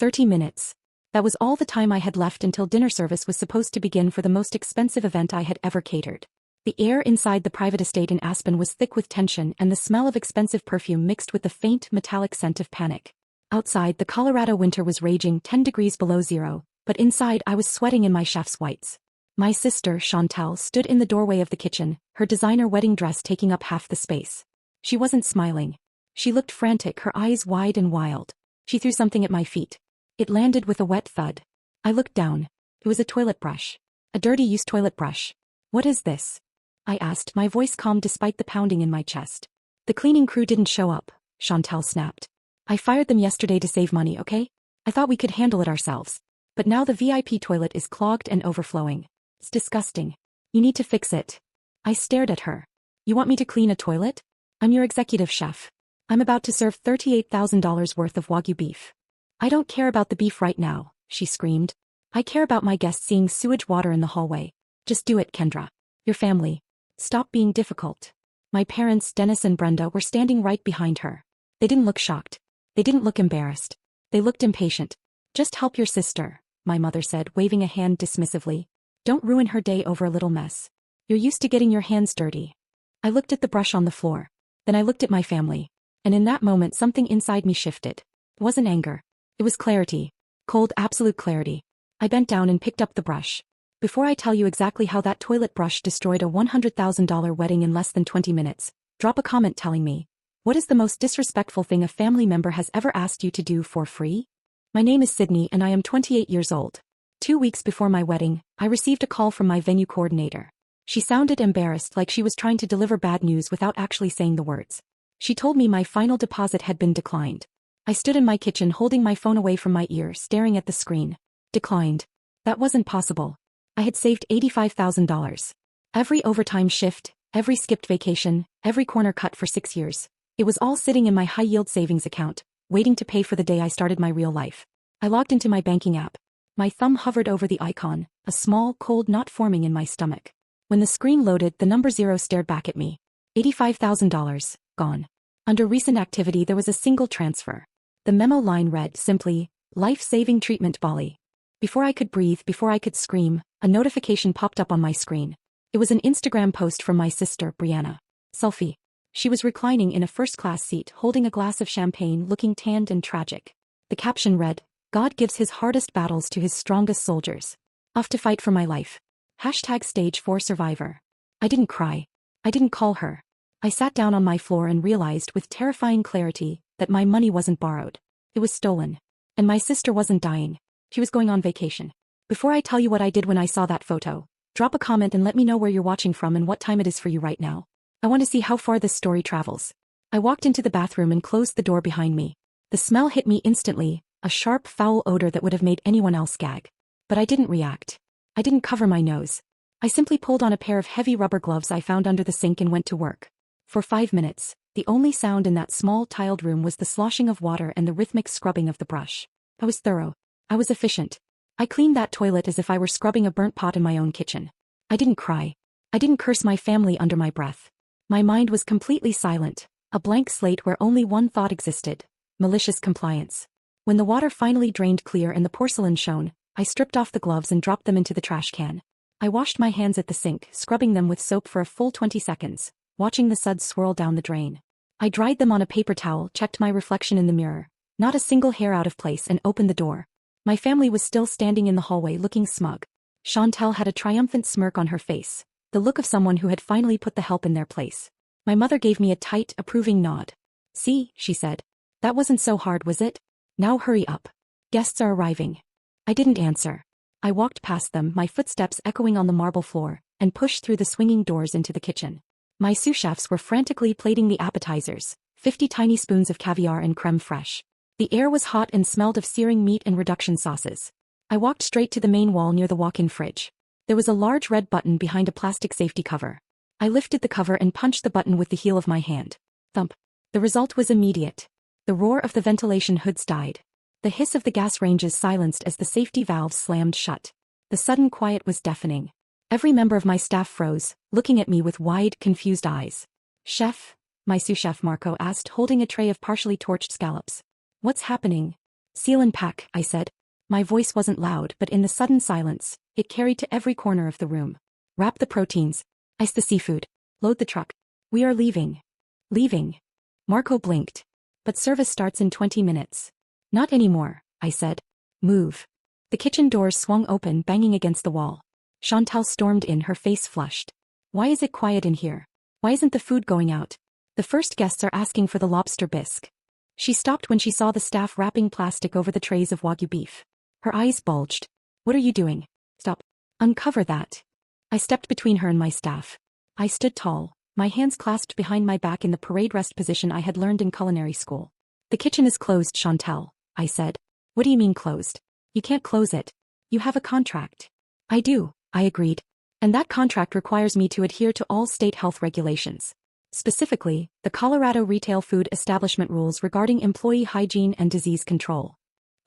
30 minutes. That was all the time I had left until dinner service was supposed to begin for the most expensive event I had ever catered. The air inside the private estate in Aspen was thick with tension, and the smell of expensive perfume mixed with the faint, metallic scent of panic. Outside, the Colorado winter was raging 10 degrees below zero, but inside I was sweating in my chef's whites. My sister, Chantal, stood in the doorway of the kitchen, her designer wedding dress taking up half the space. She wasn't smiling. She looked frantic, her eyes wide and wild. She threw something at my feet. It landed with a wet thud. I looked down. It was a toilet brush. A dirty used toilet brush. "What is this?" I asked, my voice calm despite the pounding in my chest. "The cleaning crew didn't show up," Chantal snapped. "I fired them yesterday to save money, okay? I thought we could handle it ourselves. But now the VIP toilet is clogged and overflowing. It's disgusting. You need to fix it." I stared at her. "You want me to clean a toilet? I'm your executive chef. I'm about to serve $38,000 worth of Wagyu beef." "I don't care about the beef right now," she screamed. "I care about my guests seeing sewage water in the hallway. Just do it, Kendra. Your family. Stop being difficult." My parents, Dennis and Brenda, were standing right behind her. They didn't look shocked. They didn't look embarrassed. They looked impatient. "Just help your sister," my mother said, waving a hand dismissively. "Don't ruin her day over a little mess. You're used to getting your hands dirty." I looked at the brush on the floor. Then I looked at my family. And in that moment something inside me shifted. It wasn't anger. It was clarity. Cold, absolute clarity. I bent down and picked up the brush. "Before I tell you exactly how that toilet brush destroyed a $100,000 wedding in less than 20 minutes, drop a comment telling me, what is the most disrespectful thing a family member has ever asked you to do for free?" My name is Sydney and I am 28 years old. 2 weeks before my wedding, I received a call from my venue coordinator. She sounded embarrassed, like she was trying to deliver bad news without actually saying the words. She told me my final deposit had been declined. I stood in my kitchen holding my phone away from my ear, staring at the screen. Declined. That wasn't possible. I had saved $85,000. Every overtime shift, every skipped vacation, every corner cut for 6 years. It was all sitting in my high-yield savings account, waiting to pay for the day I started my real life. I logged into my banking app. My thumb hovered over the icon, a small, cold knot forming in my stomach. When the screen loaded, the number 0 stared back at me. $85,000, gone. Under recent activity there was a single transfer. The memo line read simply, "Life-saving treatment Bali." Before I could breathe, before I could scream, a notification popped up on my screen. It was an Instagram post from my sister, Brianna. Selfie. She was reclining in a first-class seat, holding a glass of champagne, looking tanned and tragic. The caption read, "God gives his hardest battles to his strongest soldiers. Off to fight for my life. #stage 4 survivor." I didn't cry. I didn't call her. I sat down on my floor and realized with terrifying clarity that my money wasn't borrowed. It was stolen. And my sister wasn't dying. She was going on vacation. Before I tell you what I did when I saw that photo, drop a comment and let me know where you're watching from and what time it is for you right now. I want to see how far this story travels. I walked into the bathroom and closed the door behind me. The smell hit me instantly, a sharp, foul odor that would have made anyone else gag. But I didn't react. I didn't cover my nose. I simply pulled on a pair of heavy rubber gloves I found under the sink and went to work. For 5 minutes, the only sound in that small tiled room was the sloshing of water and the rhythmic scrubbing of the brush. I was thorough. I was efficient. I cleaned that toilet as if I were scrubbing a burnt pot in my own kitchen. I didn't cry. I didn't curse my family under my breath. My mind was completely silent, a blank slate where only one thought existed: malicious compliance. When the water finally drained clear and the porcelain shone, I stripped off the gloves and dropped them into the trash can. I washed my hands at the sink, scrubbing them with soap for a full 20 seconds, watching the suds swirl down the drain. I dried them on a paper towel, checked my reflection in the mirror, not a single hair out of place, and opened the door. My family was still standing in the hallway looking smug. Chantal had a triumphant smirk on her face, the look of someone who had finally put the help in their place. My mother gave me a tight, approving nod. "See," she said. "That wasn't so hard, was it? Now hurry up. Guests are arriving." I didn't answer. I walked past them, my footsteps echoing on the marble floor, and pushed through the swinging doors into the kitchen. My sous chefs were frantically plating the appetizers, 50 tiny spoons of caviar and creme fraiche. The air was hot and smelled of searing meat and reduction sauces. I walked straight to the main wall near the walk-in fridge. There was a large red button behind a plastic safety cover. I lifted the cover and punched the button with the heel of my hand. Thump. The result was immediate. The roar of the ventilation hoods died. The hiss of the gas ranges silenced as the safety valves slammed shut. The sudden quiet was deafening. Every member of my staff froze, looking at me with wide, confused eyes. "Chef?" my sous chef Marco asked, holding a tray of partially torched scallops. "What's happening?" Seal and pack, I said. My voice wasn't loud, but in the sudden silence, it carried to every corner of the room. Wrap the proteins. Ice the seafood. Load the truck. We are leaving. Leaving. Marco blinked. But service starts in 20 minutes. Not anymore, I said. Move. The kitchen doors swung open, banging against the wall. Chantal stormed in, her face flushed. Why is it quiet in here? Why isn't the food going out? The first guests are asking for the lobster bisque. She stopped when she saw the staff wrapping plastic over the trays of Wagyu beef. Her eyes bulged. What are you doing? Stop. Uncover that. I stepped between her and my staff. I stood tall, my hands clasped behind my back in the parade rest position I had learned in culinary school. The kitchen is closed, Chantal, I said. What do you mean closed? You can't close it. You have a contract. I do, I agreed. And that contract requires me to adhere to all state health regulations. Specifically, the Colorado Retail Food Establishment rules regarding employee hygiene and disease control.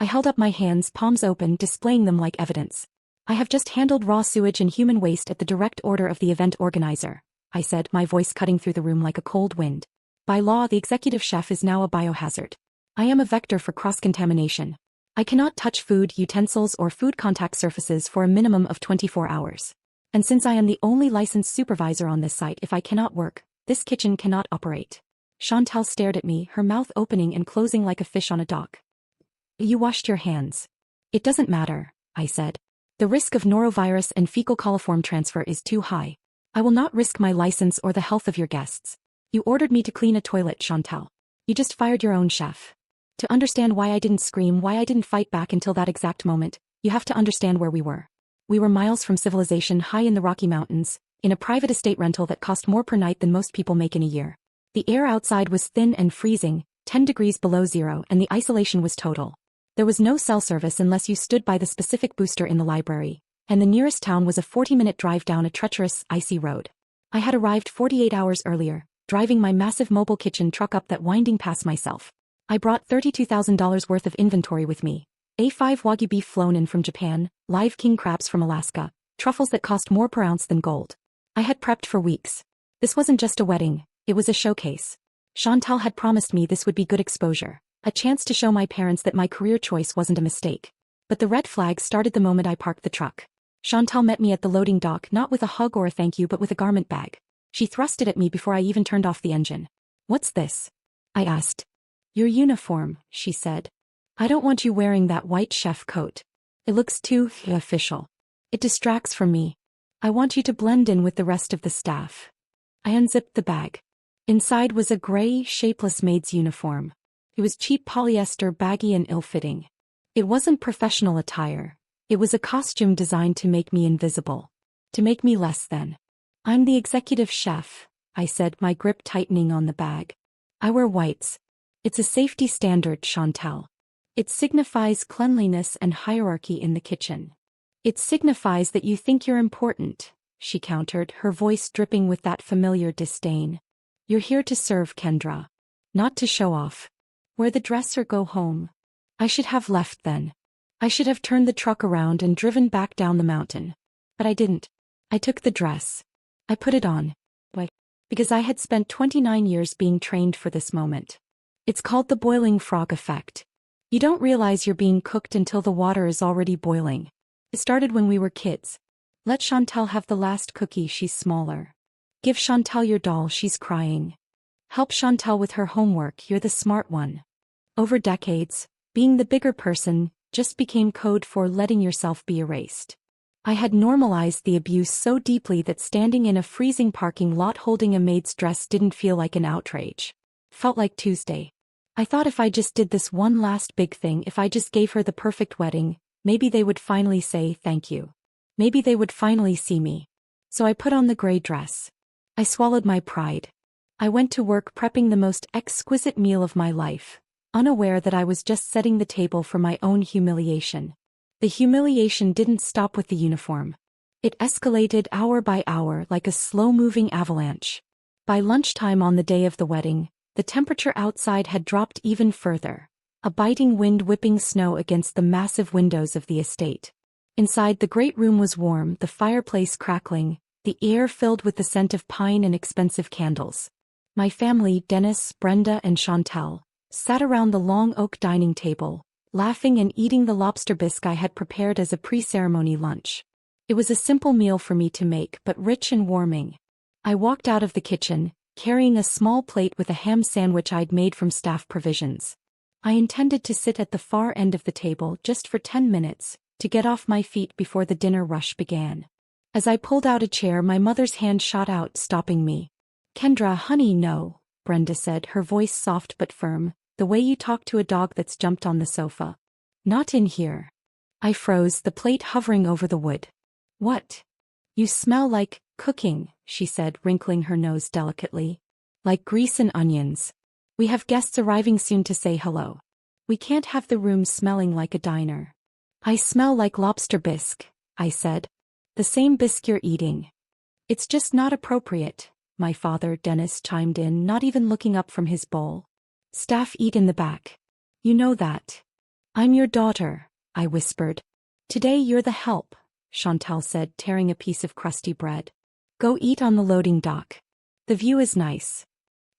I held up my hands, palms open, displaying them like evidence. I have just handled raw sewage and human waste at the direct order of the event organizer, I said, my voice cutting through the room like a cold wind. By law, the executive chef is now a biohazard. I am a vector for cross-contamination. I cannot touch food, utensils, or food contact surfaces for a minimum of 24 hours. And since I am the only licensed supervisor on this site, if I cannot work, this kitchen cannot operate. Chantal stared at me, her mouth opening and closing like a fish on a dock. You washed your hands. It doesn't matter, I said. The risk of norovirus and fecal coliform transfer is too high. I will not risk my license or the health of your guests. You ordered me to clean a toilet, Chantal. You just fired your own chef. To understand why I didn't scream, why I didn't fight back until that exact moment, you have to understand where we were. We were miles from civilization, high in the Rocky Mountains, in a private estate rental that cost more per night than most people make in a year. The air outside was thin and freezing, 10 degrees below zero, and the isolation was total. There was no cell service unless you stood by the specific booster in the library, and the nearest town was a 40-minute drive down a treacherous, icy road. I had arrived 48 hours earlier, driving my massive mobile kitchen truck up that winding pass myself. I brought $32,000 worth of inventory with me. A5 Wagyu beef flown in from Japan, live king crabs from Alaska, truffles that cost more per ounce than gold. I had prepped for weeks. This wasn't just a wedding, it was a showcase. Chantal had promised me this would be good exposure, a chance to show my parents that my career choice wasn't a mistake. But the red flag started the moment I parked the truck. Chantal met me at the loading dock, not with a hug or a thank you but with a garment bag. She thrust it at me before I even turned off the engine. What's this? I asked. Your uniform, she said. I don't want you wearing that white chef coat. It looks too official. It distracts from me. I want you to blend in with the rest of the staff. I unzipped the bag. Inside was a gray, shapeless maid's uniform. It was cheap polyester, baggy and ill-fitting. It wasn't professional attire. It was a costume designed to make me invisible. To make me less than. I'm the executive chef, I said, my grip tightening on the bag. I wear whites. It's a safety standard, Chantal. It signifies cleanliness and hierarchy in the kitchen. It signifies that you think you're important, she countered, her voice dripping with that familiar disdain. You're here to serve, Kendra. Not to show off. Wear the dress or go home. I should have left then. I should have turned the truck around and driven back down the mountain. But I didn't. I took the dress. I put it on. Why? Because I had spent 29 years being trained for this moment. It's called the boiling frog effect. You don't realize you're being cooked until the water is already boiling. It started when we were kids. Let Chantal have the last cookie, she's smaller. Give Chantal your doll, she's crying. Help Chantal with her homework, you're the smart one. Over decades, being the bigger person just became code for letting yourself be erased. I had normalized the abuse so deeply that standing in a freezing parking lot holding a maid's dress didn't feel like an outrage. Felt like Tuesday. I thought if I just did this one last big thing, if I just gave her the perfect wedding, maybe they would finally say thank you. Maybe they would finally see me. So I put on the gray dress. I swallowed my pride. I went to work prepping the most exquisite meal of my life, unaware that I was just setting the table for my own humiliation. The humiliation didn't stop with the uniform. It escalated hour by hour like a slow-moving avalanche. By lunchtime on the day of the wedding, the temperature outside had dropped even further, a biting wind whipping snow against the massive windows of the estate. Inside, the great room was warm, the fireplace crackling, the air filled with the scent of pine and expensive candles. My family, Dennis, Brenda, and Chantal, sat around the long oak dining table, laughing and eating the lobster bisque I had prepared as a pre-ceremony lunch. It was a simple meal for me to make, but rich and warming. I walked out of the kitchen, carrying a small plate with a ham sandwich I'd made from staff provisions. I intended to sit at the far end of the table just for 10 minutes, to get off my feet before the dinner rush began. As I pulled out a chair, my mother's hand shot out, stopping me. "Kendra, honey, no," Brenda said, her voice soft but firm, "the way you talk to a dog that's jumped on the sofa. Not in here." I froze, the plate hovering over the wood. "What? You smell like cooking," she said, wrinkling her nose delicately. "Like grease and onions. We have guests arriving soon to say hello. We can't have the room smelling like a diner." "I smell like lobster bisque," I said. "The same bisque you're eating." "It's just not appropriate," my father, Dennis, chimed in, not even looking up from his bowl. "Staff eat in the back. You know that." "I'm your daughter," I whispered. "Today you're the help," Chantal said, tearing a piece of crusty bread. "Go eat on the loading dock. The view is nice."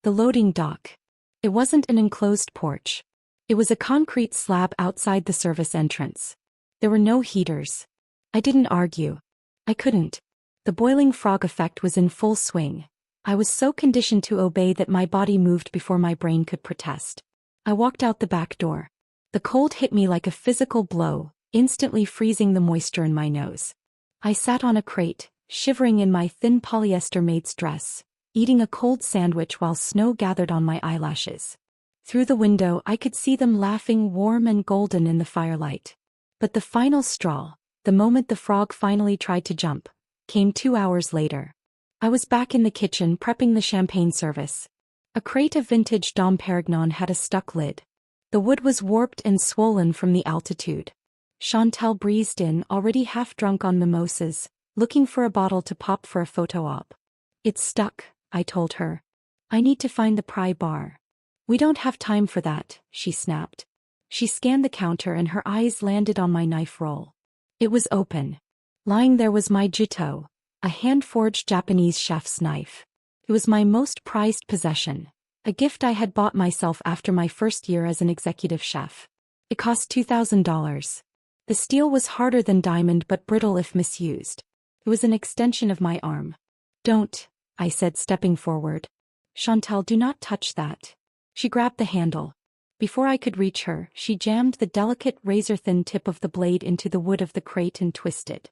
The loading dock. It wasn't an enclosed porch. It was a concrete slab outside the service entrance. There were no heaters. I didn't argue. I couldn't. The boiling frog effect was in full swing. I was so conditioned to obey that my body moved before my brain could protest. I walked out the back door. The cold hit me like a physical blow, instantly freezing the moisture in my nose. I sat on a crate, shivering in my thin polyester maid's dress, eating a cold sandwich while snow gathered on my eyelashes. Through the window I could see them laughing, warm and golden in the firelight. But the final straw, the moment the frog finally tried to jump, came 2 hours later. I was back in the kitchen prepping the champagne service. A crate of vintage Dom Perignon had a stuck lid. The wood was warped and swollen from the altitude. Chantal breezed in, already half drunk on mimosas, looking for a bottle to pop for a photo op. "It's stuck," I told her. "I need to find the pry bar." "We don't have time for that," she snapped. She scanned the counter and her eyes landed on my knife roll. It was open. Lying there was my jito, a hand-forged Japanese chef's knife. It was my most prized possession, a gift I had bought myself after my first year as an executive chef. It cost $2,000. The steel was harder than diamond but brittle if misused. It was an extension of my arm. "Don't," I said, stepping forward. "Chantal, do not touch that." She grabbed the handle. Before I could reach her, she jammed the delicate razor-thin tip of the blade into the wood of the crate and twisted.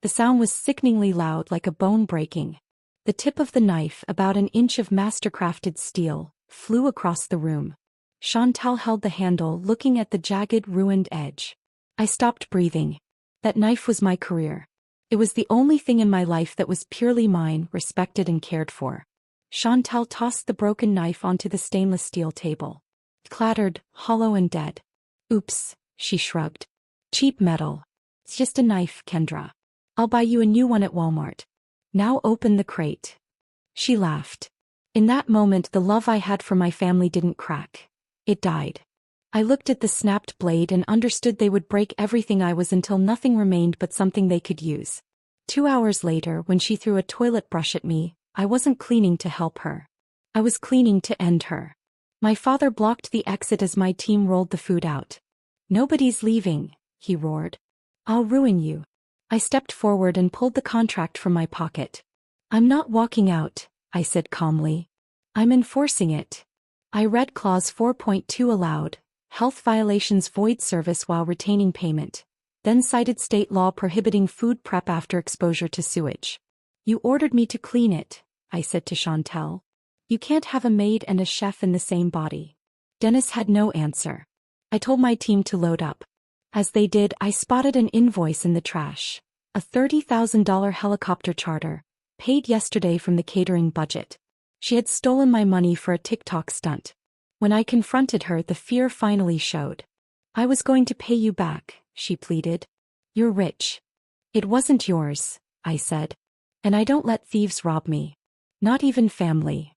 The sound was sickeningly loud, like a bone breaking. The tip of the knife, about an inch of master-crafted steel, flew across the room. Chantal held the handle, looking at the jagged, ruined edge. I stopped breathing. That knife was my career. It was the only thing in my life that was purely mine, respected and cared for. Chantal tossed the broken knife onto the stainless steel table. It clattered, hollow and dead. "Oops," she shrugged. "Cheap metal. It's just a knife, Kendra. I'll buy you a new one at Walmart. Now open the crate." She laughed. In that moment the love I had for my family didn't crack. It died. I looked at the snapped blade and understood they would break everything I was until nothing remained but something they could use. 2 hours later, when she threw a toilet brush at me, I wasn't cleaning to help her. I was cleaning to end her. My father blocked the exit as my team rolled the food out. "Nobody's leaving," he roared. "I'll ruin you." I stepped forward and pulled the contract from my pocket. "I'm not walking out," I said calmly. "I'm enforcing it." I read Clause 4.2 aloud, "Health violations void service while retaining payment," then cited state law prohibiting food prep after exposure to sewage. "You ordered me to clean it," I said to Chantal. "You can't have a maid and a chef in the same body." Dennis had no answer. I told my team to load up. As they did, I spotted an invoice in the trash. A $30,000 helicopter charter, paid yesterday from the catering budget. She had stolen my money for a TikTok stunt. When I confronted her, the fear finally showed. "I was going to pay you back," she pleaded. "You're rich." "It wasn't yours," I said. "And I don't let thieves rob me. Not even family."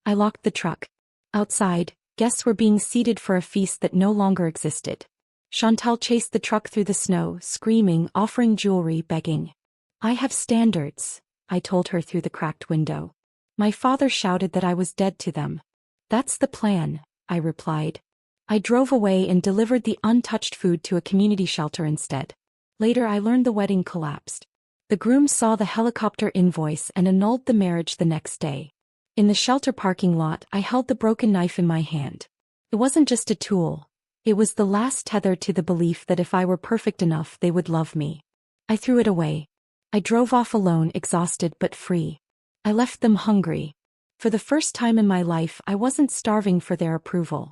I locked the truck. Outside, guests were being seated for a feast that no longer existed. Chantal chased the truck through the snow, screaming, offering jewelry, begging. "I have standards," I told her through the cracked window. My father shouted that I was dead to them. "That's the plan," I replied. I drove away and delivered the untouched food to a community shelter instead. Later I learned the wedding collapsed. The groom saw the helicopter invoice and annulled the marriage the next day. In the shelter parking lot, I held the broken knife in my hand. It wasn't just a tool. It was the last tether to the belief that if I were perfect enough, they would love me. I threw it away. I drove off alone, exhausted but free. I left them hungry. For the first time in my life, I wasn't starving for their approval.